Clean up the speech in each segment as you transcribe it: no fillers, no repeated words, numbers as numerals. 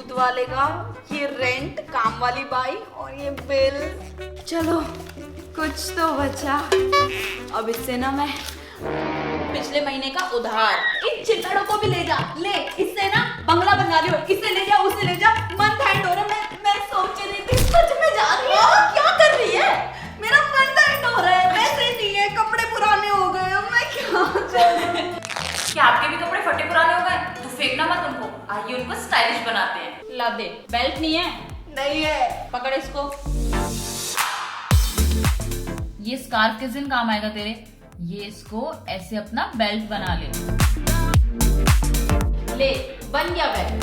दूध वाले का, ये रेंट, काम वाली बाई और ये बिल। चलो कुछ तो बचा। अब इससे ना मैं पिछले महीने का उधार, इन चिल्लड़ों को भी ले जा, ले इससे ना बंगला बना रही हो, इससे ले जा, उससे ले जा, मंथ एंड हो रहा है। मैं सोच रही थी सच में जा रही है, क्या कर रही है? मेरा मंथ एंड हो रहा है, वैसे नहीं है, कपड़े पुराने हो गए, मैं क्या करूं? क्या आपके भी कपड़े फटे पुराने हो गए? तो फेंकना मत उनको, आइए उनको स्टाइलिश बनाते हैं। ला दे। बेल्ट नहीं है? नहीं है। पकड़ इसको। ये स्कार्फ किस दिन काम आएगा तेरे? ये इसको ऐसे अपना बेल्ट बना ले। ले, बन गया बेल्ट।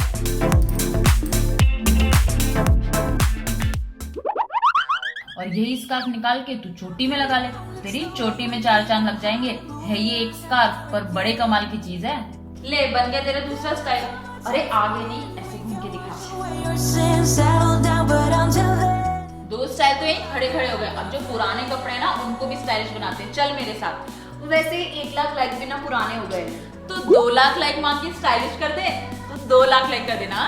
और यही स्कार्फ निकाल के तू चोटी में लगा ले, तेरी चोटी में 4 चांद लग जाएंगे। है ये एक स्कार्फ पर बड़े कमाल की चीज है। ले, बन गया तेरा दूसरा स्टाइल। अरे आगे नहीं, ऐसे घूम के दिखा। 2 स्टाइल तो यही खड़े खड़े हो गए। अब जो पुराने कपड़े हैं ना, उनको भी स्टाइलिश बनाते हैं। चल मेरे साथ। वैसे 1 लाख लाइक भी ना पुराने हो गए, तो 2 लाख लाइक मांग के स्टाइलिश कर दे, तो 2 लाख लाइक कर देना।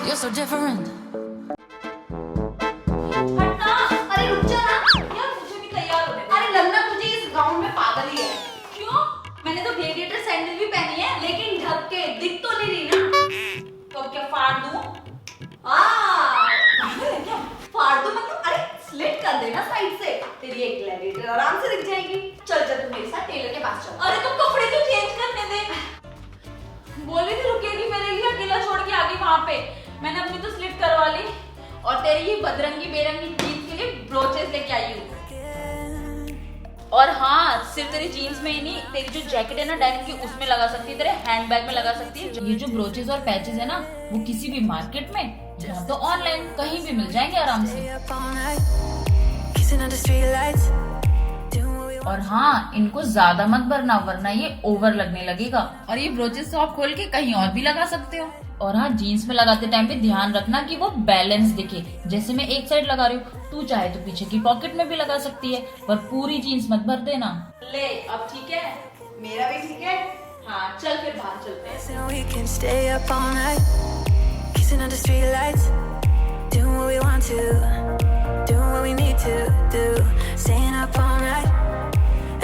You're so different. हटना। अरे रुक जा ना यार, मुझे भी तैयार होने दे। अरे लगना तुझे इस गाउन में पागल ही है। क्यों? मैंने तो ग्लेडिएटर सैंडल भी पहनी है, लेकिन ढक के, दिख तो नहीं रही ना। तो अब क्या फाड़ दूं? क्या फाड़ दूं मतलब? अरे स्लिट कर देना साइड से, तेरी एक ग्लेडिएटर आराम से दिख जाएगी। चल चल तू मेरे साथ टेलर के पास चल। अरे तुम कपड़े तो चेंज करने दे। बोल रही थी रुकेगी मेरे लिए, अकेला छोड़ के आ गई वहां पे। मैंने अपनी तो स्लिट करवा ली, और तेरी ये बदरंगी बेरंगी जीन्स के लिए ब्रोचेस लेके आई हूँ। और हाँ, सिर्फ तेरी जीन्स में ही नहीं, तेरी जो जैकेट है ना डेनिम की, उसमें लगा सकती है, तेरे हैंडबैग में लगा सकती है। ये जो ब्रोचेस और पैचेस है ना, वो किसी भी मार्केट में या तो ऑनलाइन कहीं भी मिल जाएंगे आराम से। और हाँ, इनको ज्यादा मत भरना, वरना ये ओवर लगने लगेगा। और ये ब्रोचेस तो आप खोल के कहीं और भी लगा सकते हो। और हाँ, जीन्स में लगाते टाइम पे ध्यान रखना कि वो बैलेंस दिखे। जैसे मैं एक साइड लगा रही हूँ, तू चाहे तो पीछे की पॉकेट में भी लगा सकती है, पर पूरी जीन्स मत भर देना। ले, अब ठीक है? मेरा भी ठीक है। हाँ, चल फिर बाहर चलते हैं।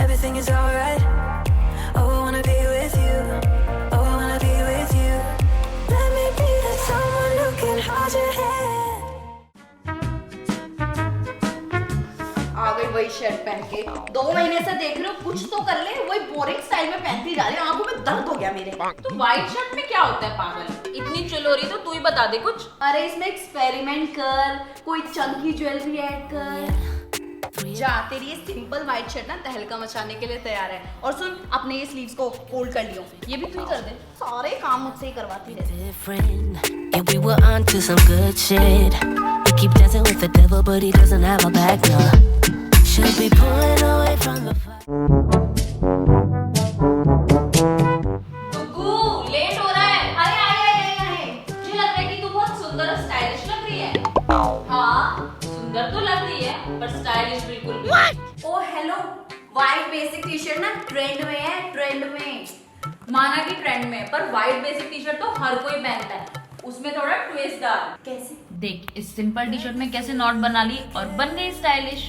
Everything is alright. Oh, I wanna be with you. Oh, I wanna be with you. Let me be that someone who can hold your hand. आ गई वही शर्ट पहन के। 2 महीने से देख रहे हो, कुछ तो कर ले। वही बोरिंग स्टाइल में पहनती जा रही है, आंखों में दर्द हो गया मेरे। तो व्हाइट शर्ट में क्या होता है पागल? इतनी चिलोरी तो तू ही बता दे कुछ। अरे इसमें एक्सपेरिमेंट कर, कोई चंकी ज्वेलरी ऐड कर। जा, तेरी ये सिंपल व्हाइट शर्ट ना तहलका मचाने के लिए तैयार है। और सुन, अपने ये स्लीव्स को फोल्ड कर लियो। ये भी तू ही कर दे, सारे काम मुझसे ही करवाती रहती। Different. Yeah, we were on to some good shit. We keep dancing with the devil, but he doesn't have a back, no. Should be pulling away from the fire. Guggu, late हो रहा है। अरे आए। मुझे लग रहा है कि तू बहुत सुंदर और स्टाइलिश लग रही है। हाँ, सुंदर तो लग रही है, पर स्टाइलिश बिल्कुल भी नहीं। Oh hello, white basic T shirt ना ट्रेंड में है, ट्रेंड में। माना कि ट्रेंड में, पर व्हाइट बेसिक टी शर्ट तो हर कोई पहनता है, उसमें थोड़ा ट्विस्ट डाल। कैसे? देख, इस सिंपल टी शर्ट में कैसे नॉट बना ली और बन गई स्टाइलिश।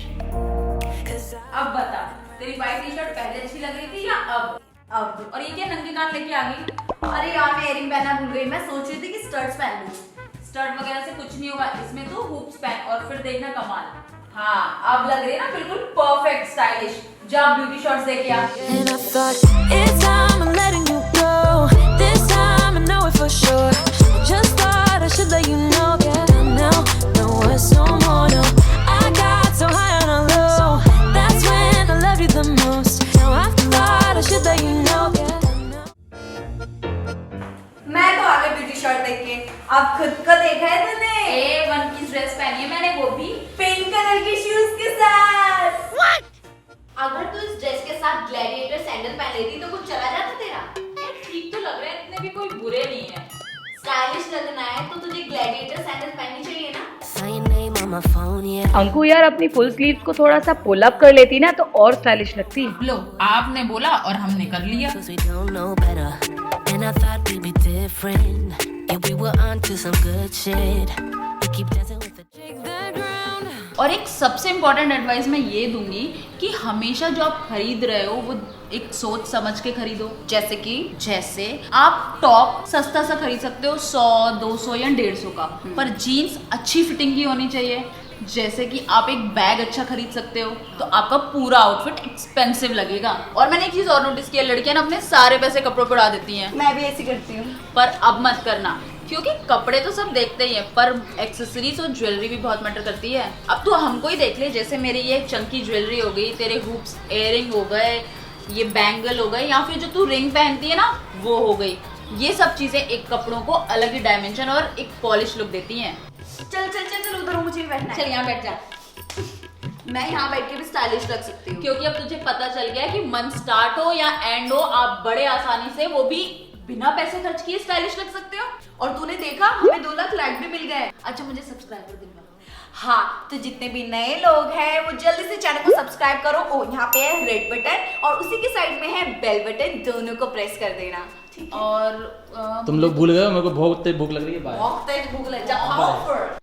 अब बता, तेरी व्हाइट टी शर्ट पहले अच्छी लग रही थी या अब? अब। और ये क्या नंगे कान लेके आ गई? अरे यार, मैं इयरिंग पहनना भूल गई। मैं सोच रही थी कि स्टड्स पहन लूं। स्टड वगैरह से कुछ नहीं होगा, इसमें तो हुप्स पहन और फिर देखना कमाल। हाँ, अब लग रही है ना बिल्कुल परफेक्ट स्टाइलिश। जा ब्यूटी शॉट्स देख आ। And I thought it's time I'm letting you go. This time I know it for sure. Just thought I should let you know. Yeah, now no words no more. No, I got so high on a low. That's when I love you the most. Now I thought I should let you know. Yeah, मैं तो आ गई beauty shot देख के। अब खुद को देखा है तूने? A1 की ड्रेस पहनी है मैंने, वो भी पिंक कलर के शूज के साथ। What? अगर तू इस ड्रेस के साथ ग्लैडिएटर सैंडल पहन लेती तो कुछ चला जाता तेरा। यार ठीक तो लग रहे हैं, इतने भी कोई बुरे नहीं है। स्टाइलिश लगना है तो तुझे ग्लैडिएटर सैंडल पहननी चाहिए ना। Say your name on my phone, yeah. Anku यार अपनी फुल स्लीव्स को थोड़ा सा पुल अप कर लेती ना तो और स्टाइलिश लगती। लो आपने बोला और हमने कर लिया। 'Cause we don't know better, and I thought we'd be different. Yeah, we were on to some good shit. We keep dancing with the shake the ground. और एक सबसे इम्पोर्टेंट एडवाइस मैं ये दूंगी कि हमेशा जो आप खरीद रहे हो वो एक सोच समझ के खरीदो। जैसे आप टॉप सस्ता सा खरीद सकते हो 100, 200 या 150 का, पर जीन्स अच्छी फिटिंग की होनी चाहिए। जैसे कि आप एक बैग अच्छा खरीद सकते हो तो आपका पूरा आउटफिट एक्सपेंसिव लगेगा। और मैंने एक चीज और नोटिस किया, लड़कियां ना अपने सारे पैसे कपड़ों पर उड़ा देती हैं। मैं भी ऐसी करती हूँ। पर अब मत करना, क्योंकि कपड़े तो सब देखते ही हैं, पर एक्सेसरीज और ज्वेलरी भी बहुत मैटर करती है। अब तो हमको ही देख ले, जैसे मेरी ये चंकी ज्वेलरी हो गई, तेरे हुप्स इयररिंग हो गए, ये बैंगल हो गए, या फिर जो तू रिंग पहनती है ना वो हो गई। ये सब चीजें एक कपड़ों को अलग ही डायमेंशन और एक पॉलिश लुक देती हैं। चल चल चल चल उधर मुझे भी बैठना चल है। यहाँ बैठ जा, मैं यहाँ बैठ के भी स्टाइलिश लग सकती हूँ। क्योंकि अब तुझे पता चल गया कि मंथ स्टार्ट हो या एंड हो, आप बड़े आसानी से, वो भी बिना पैसे खर्च किए, स्टाइलिश लग सकते हो। और तूने देखा हमें 2 लाख लाइक भी मिल गए। अच्छा मुझे सब्सक्राइबर दिलवा। हाँ, तो जितने भी नए लोग हैं वो जल्दी से चैनल को सब्सक्राइब करो। ओ यहाँ पे है रेड बटन और उसी के साइड में है बेल बटन, दोनों को प्रेस कर देना। ठीक है। और तुम लोग भूल गए हो, मेरे को बहुत तेज भूख लग रही है। बाय। बहुत तेज भूख लग जा।